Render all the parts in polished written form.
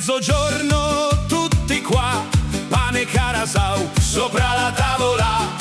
mezzogiorno tutti qua, pane carasau sopra la tavola.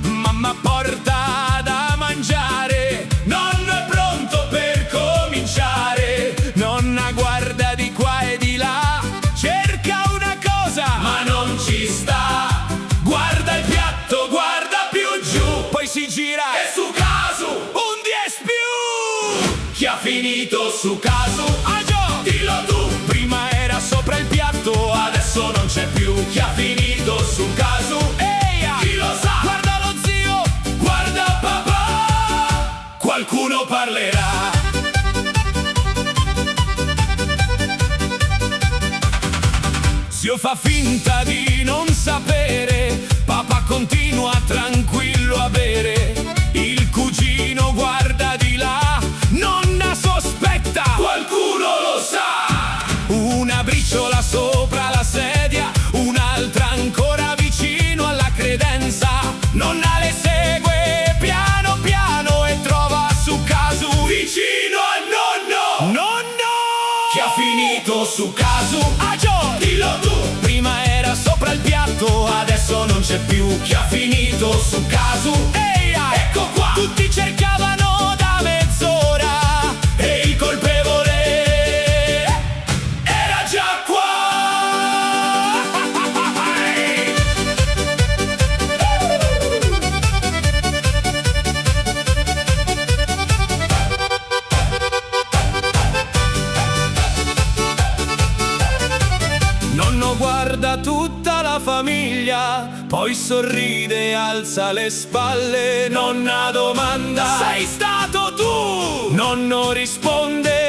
Mamma porta da mangiare, nonno è pronto per cominciare. Nonna guarda di qua e di là, cerca una cosa ma non ci sta. Guarda il piatto, guarda più giù, poi si gira e su caso un 10 più. Chi ha finito su caso? Ah già, dillo tu. Prima era sopra il piatto, adesso non c'è più. Chi ha finito su caso? Eia, chi lo sa? Guarda lo zio, guarda papà, qualcuno parlerà. Zio fa finta di non sapere, papà continua tranquillo a bere. Il cugino guarda di là, nonna sospetta, qualcuno lo sa. Una briciola sopra la sedia, un'altra ancora vicino alla credenza. Nonna le segue piano piano e trova su caso vicino al nonno. Nonno! Chi ha finito su caso? Ah già, dillo tu. Prima era sopra il piatto, adesso non c'è più. Chi ha finito su caso? Eia, ecco qua. Tutti cercavano da mezz'ora e il colpevole era già qua. Nonno guarda tutta la famiglia, poi sorride e alza le spalle. Nonna domanda: sei stato tu? Nonno risponde: